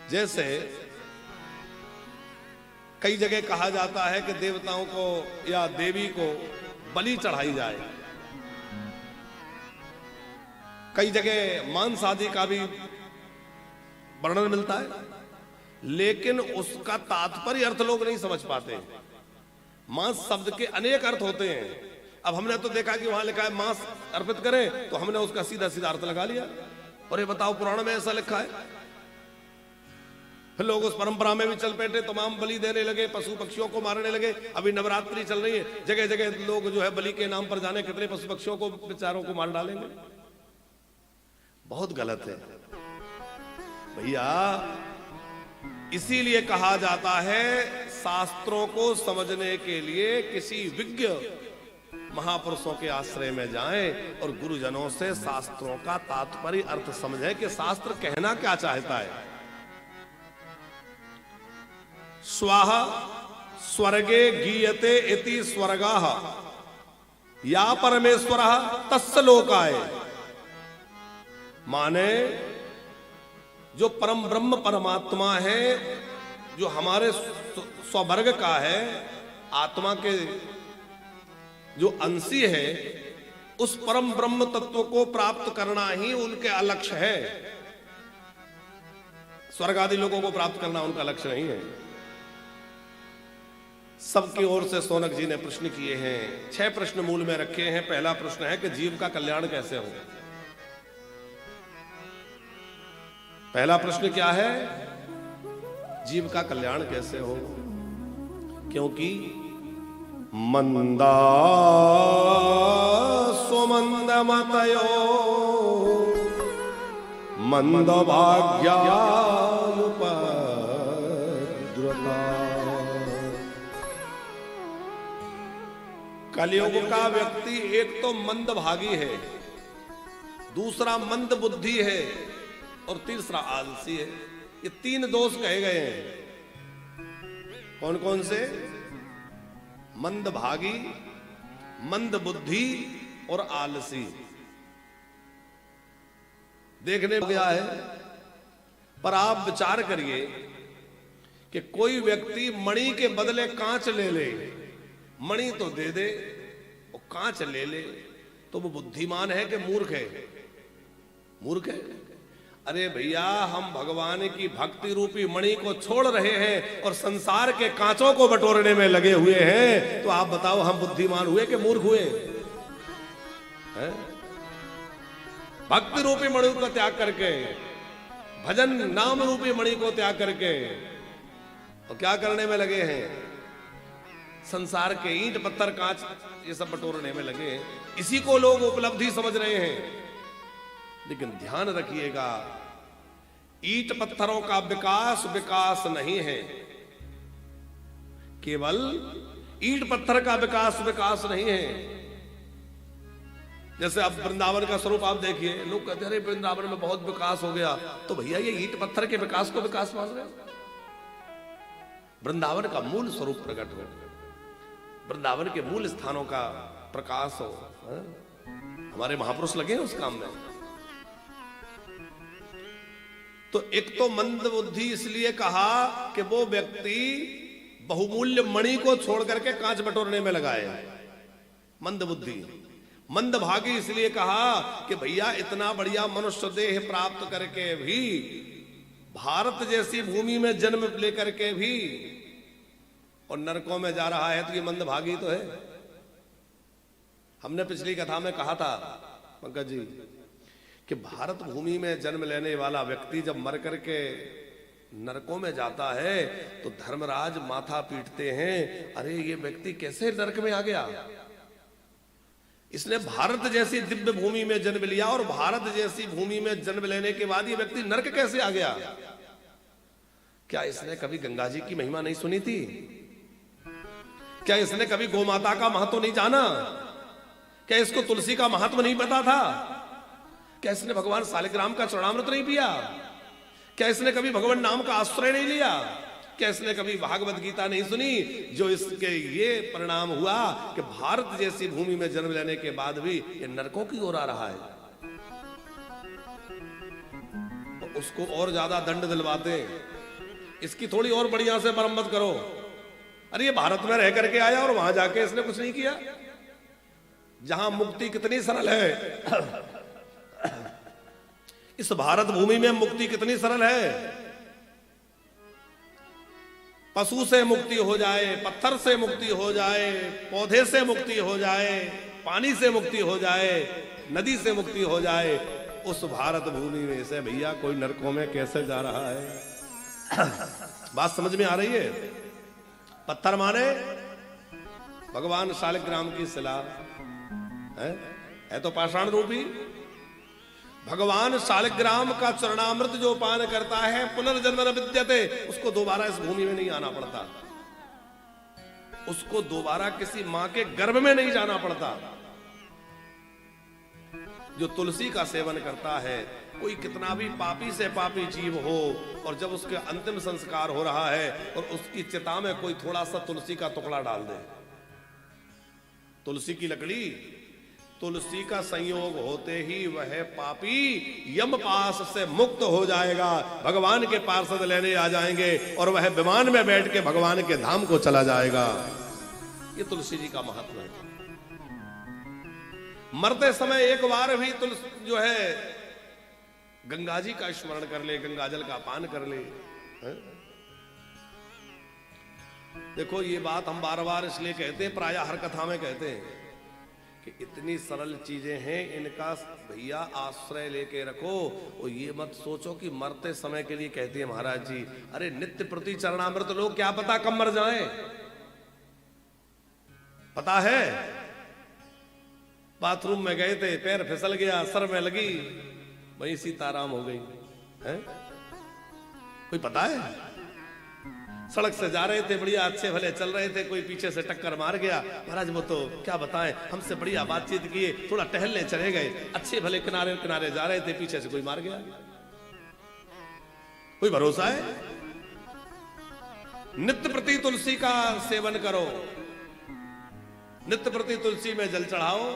जैसे कई जगह कहा जाता है कि देवताओं को या देवी को बलि चढ़ाई जाए, कई जगह मांस आदि का भी वर्णन मिलता है, लेकिन उसका तात्पर्य अर्थ लोग नहीं समझ पाते। मांस शब्द के अनेक अर्थ होते हैं। अब हमने तो देखा कि वहां लिखा है मांस अर्पित करें, तो हमने उसका सीधा सीधा अर्थ लगा लिया। और ये बताओ पुराण में ऐसा लिखा है? फिर लोग उस परंपरा में भी चल बैठे, तमाम बलि देने लगे, पशु पक्षियों को मारने लगे। अभी नवरात्रि चल रही है, जगह जगह लोग जो है बलि के नाम पर जाने कितने पशु पक्षियों को बेचारों को मार डालेंगे। बहुत गलत है भैया। इसीलिए कहा जाता है शास्त्रों को समझने के लिए किसी विज्ञ महापुरुषों के आश्रय में जाएं और गुरुजनों से शास्त्रों का तात्पर्य अर्थ समझें कि शास्त्र कहना क्या चाहता है। स्वाहा स्वर्गे गीयते इति स्वर्गाः या परमेश्वरः तस्य लोकाय। माने जो परम ब्रह्म परमात्मा है, जो हमारे स्ववर्ग का है, आत्मा के जो अंशी है, उस परम ब्रह्म तत्व को प्राप्त करना ही उनके लक्ष्य है। स्वर्ग आदि लोगों को प्राप्त करना उनका लक्ष्य नहीं है। सबकी ओर से सोनक जी ने प्रश्न किए हैं, 6 प्रश्न मूल में रखे हैं। पहला प्रश्न है कि जीव का कल्याण कैसे हो। पहला प्रश्न क्या है? जीव का कल्याण कैसे हो? क्योंकि मंदा सुमंद मतयो मंद भाग्यानुपद्रता। कलयुग का व्यक्ति एक तो मंद भागी है, दूसरा मंद बुद्धि है और तीसरा आलसी है। ये 3 दोष कहे गए हैं। कौन कौन से? मंद भागी, मंद बुद्धि और आलसी। देखने में गया है, पर आप विचार करिए कि कोई व्यक्ति मणि के बदले कांच ले ले, मणि तो दे दे और कांच ले ले, तो वो बुद्धिमान है कि मूर्ख है? मूर्ख है। अरे भैया, हम भगवान की भक्ति रूपी मणि को छोड़ रहे हैं और संसार के कांचों को बटोरने में लगे हुए हैं, तो आप बताओ हम बुद्धिमान हुए कि मूर्ख हुए? भक्ति रूपी मणि को त्याग करके, भजन नाम रूपी मणि को त्याग करके, और क्या करने में लगे हैं? संसार के ईंट पत्थर कांच ये सब बटोरने में लगे हैं। इसी को लोग उपलब्धि समझ रहे हैं। लेकिन ध्यान रखिएगा, ईंट पत्थरों का विकास विकास नहीं है। केवल ईंट पत्थर का विकास विकास नहीं है। जैसे अब वृंदावन का स्वरूप आप देखिए, लोग कहते हैं अरे वृंदावन में बहुत विकास हो गया, तो भैया ये ईंट पत्थर के विकास को विकास मान रहे हो? वृंदावन का मूल स्वरूप प्रकट हो, वृंदावन के मूल स्थानों का प्रकाश हो। हमारे महापुरुष लगे हैं उस काम में। तो एक तो मंद बुद्धि इसलिए कहा कि वो व्यक्ति बहुमूल्य मणि को छोड़ करके कांच बटोरने में लगा है, मंद बुद्धि। मंद भागी इसलिए कहा कि भैया इतना बढ़िया मनुष्य देह प्राप्त करके भी, भारत जैसी भूमि में जन्म लेकर के भी और नरकों में जा रहा है, तो ये मंद भागी तो है। हमने पिछली कथा में कहा था पंकज जी कि भारत भूमि में जन्म लेने वाला व्यक्ति जब मर करके नरकों में जाता है तो धर्मराज माथा पीटते हैं, अरे ये व्यक्ति कैसे नरक में आ गया? इसने भारत जैसी दिव्य भूमि में जन्म लिया और भारत जैसी भूमि में जन्म लेने के बाद ये व्यक्ति नरक कैसे आ गया? क्या इसने कभी गंगा जी की महिमा नहीं सुनी थी? क्या इसने कभी गोमाता का महत्व नहीं जाना? क्या इसको तुलसी का महत्व नहीं पता था? क्या इसने भगवान सालिग्राम का चरणामृत नहीं पिया? क्या इसने कभी भगवान नाम का आश्रय नहीं लिया? क्या इसने कभी भागवत गीता नहीं सुनी? जो इसके ये परिणाम हुआ कि भारत जैसी भूमि में जन्म लेने के बाद भी ये नरकों की ओर आ रहा है। तो उसको और ज्यादा दंड दिलवाते हैं। इसकी थोड़ी और बढ़िया से मरम्मत करो। अरे ये भारत में रह करके आया और वहां जाके इसने कुछ नहीं किया। जहां मुक्ति कितनी सरल है, इस भारत भूमि में मुक्ति कितनी सरल है। पशु से मुक्ति हो जाए, पत्थर से मुक्ति हो जाए, पौधे से मुक्ति हो जाए, पानी से मुक्ति हो जाए, नदी से मुक्ति हो जाए, उस भारत भूमि में से भैया कोई नरकों में कैसे जा रहा है। बात समझ में आ रही है। पत्थर माने भगवान शालिग्राम की शिला है तो पाषाण रूपी। भगवान शालिग्राम का चरणामृत जो पान करता है पुनर्जन्म न विद्यते, उसको दोबारा इस भूमि में नहीं आना पड़ता, उसको दोबारा किसी मां के गर्भ में नहीं जाना पड़ता। जो तुलसी का सेवन करता है, कोई कितना भी पापी से पापी जीव हो, और जब उसके अंतिम संस्कार हो रहा है और उसकी चिता में कोई थोड़ा सा तुलसी का टुकड़ा डाल दे, तुलसी की लकड़ी, तुलसी का संयोग होते ही वह पापी यमपाश से मुक्त हो जाएगा, भगवान के पार्षद लेने आ जाएंगे और वह विमान में बैठ के भगवान के धाम को चला जाएगा। ये तुलसी जी का महत्व है। मरते समय एक बार भी तुलसी जो है गंगा जी का स्मरण कर ले, गंगा जल का पान कर ले। देखो ये बात हम बार बार इसलिए कहते हैं, प्रायः हर कथा में कहते हैं कि इतनी सरल चीजें हैं, इनका भैया आश्रय लेके रखो। और ये मत सोचो कि मरते समय के लिए कहते हैं महाराज जी। अरे नित्य प्रति चरणामृत लोग, क्या पता कब मर जाएं, पता है। बाथरूम में गए थे, पैर फिसल गया, सर में लगी, वहीं सीताराम हो गई है। कोई पता है? सड़क से जा रहे थे, बढ़िया अच्छे भले चल रहे थे, कोई पीछे से टक्कर मार गया। महाराज वो तो क्या बताएं, हमसे बढ़िया बातचीत किए, थोड़ा टहलने चले गए, अच्छे भले किनारे किनारे जा रहे थे, पीछे से कोई मार गया। कोई भरोसा है? नित्य प्रति तुलसी का सेवन करो, नित्य प्रति तुलसी में जल चढ़ाओ,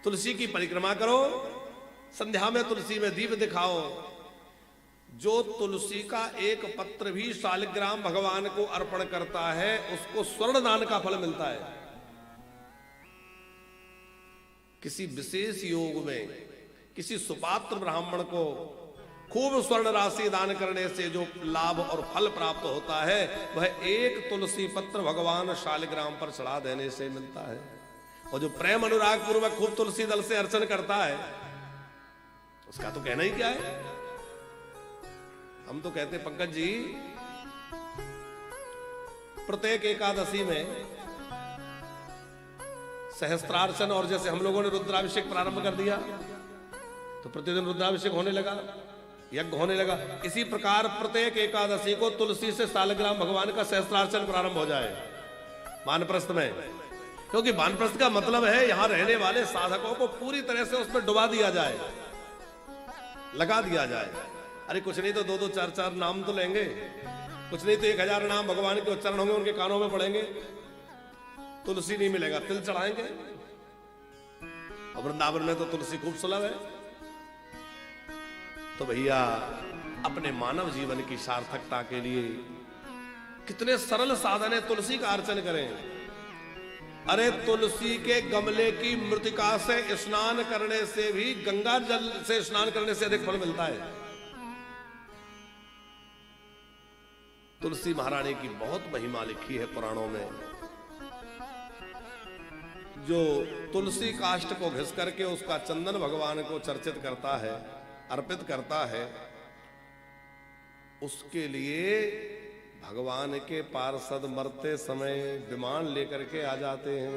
तुलसी की परिक्रमा करो, संध्या में तुलसी में दीप दिखाओ। जो तुलसी का एक पत्र भी शालिग्राम भगवान को अर्पण करता है, उसको स्वर्ण दान का फल मिलता है। किसी विशेष योग में किसी सुपात्र ब्राह्मण को खूब स्वर्ण राशि दान करने से जो लाभ और फल प्राप्त होता है, वह एक तुलसी पत्र भगवान शालिग्राम पर चढ़ा देने से मिलता है। और जो प्रेम अनुराग पूर्वक खूब तुलसी दल से अर्चन करता है, उसका तो कहना ही क्या है। हम तो कहते पंकज जी, प्रत्येक एकादशी में सहस्त्रार्चन, और जैसे हम लोगों ने रुद्राभिषेक प्रारंभ कर दिया तो प्रतिदिन रुद्राभिषेक होने लगा, यज्ञ होने लगा। इसी प्रकार प्रत्येक एकादशी को तुलसी से शालिग्राम भगवान का सहस्त्रार्चन प्रारंभ हो जाए वानप्रस्थ में। क्योंकि वानप्रस्थ का मतलब है यहां रहने वाले साधकों को पूरी तरह से उसमें डुबा दिया जाए, लगा दिया जाए। अरे कुछ नहीं तो 2-2 4-4 नाम तो लेंगे, कुछ नहीं तो 1000 नाम भगवान के उच्चारण होंगे, उनके कानों में पड़ेंगे, तुलसी नहीं मिलेगा, तिल चढ़ाएंगे। और वृंदावन में तो तुलसी खूब सुलभ है। तो भैया अपने मानव जीवन की सार्थकता के लिए कितने सरल साधन है, तुलसी का अर्चन करें। अरे तुलसी के गमले की मृतिका से स्नान करने से भी, गंगा जल से स्नान करने से अधिक फल मिलता है। तुलसी महारानी की बहुत महिमा लिखी है पुराणों में। जो तुलसी काष्ठ को घिस करके उसका चंदन भगवान को चर्चित करता है, अर्पित करता है, उसके लिए भगवान के पार्षद मरते समय विमान लेकर के आ जाते हैं,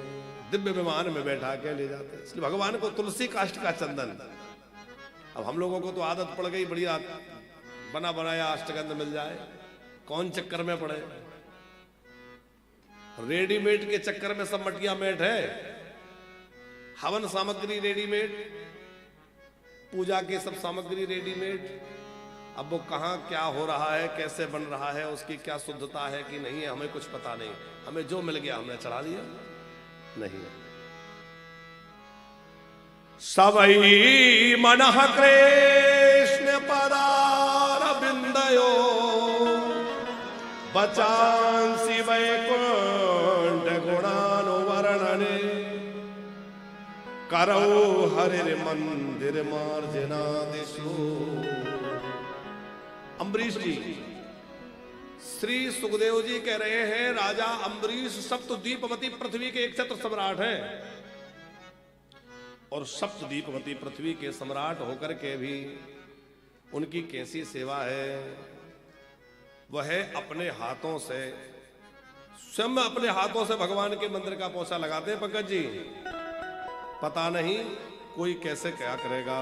दिव्य विमान में बैठा के ले जाते हैं। इसलिए भगवान को तुलसी काष्ठ का चंदन। अब हम लोगों को तो आदत पड़ गई, बढ़िया बना बनाया अष्टगंध मिल जाए, कौन चक्कर में पड़े। रेडीमेड के चक्कर में सब मटिया मेट है, हवन सामग्री रेडीमेड, पूजा की सब सामग्री रेडीमेड। अब वो कहाँ क्या हो रहा है, कैसे बन रहा है, उसकी क्या शुद्धता है कि नहीं है, हमें कुछ पता नहीं। हमें जो मिल गया हमने चढ़ा दिया। नहीं, सवई मनः कृष्ण पदारविंदयो बचांसी वैकुंठ गुणानुवर्णने करौ हरिर मंदिर मार्जनादिशु। अम्बरीश जी, श्री सुखदेव जी कह रहे हैं राजा अम्बरीश सप्तद्वीपवती पृथ्वी के एक छत्र सम्राट हैं, और सप्तद्वीपवती पृथ्वी के सम्राट होकर के भी उनकी कैसी सेवा है। वह अपने हाथों से, स्वयं अपने हाथों से भगवान के मंदिर का पोछा लगाते हैं। पंकज जी, पता नहीं कोई कैसे क्या करेगा।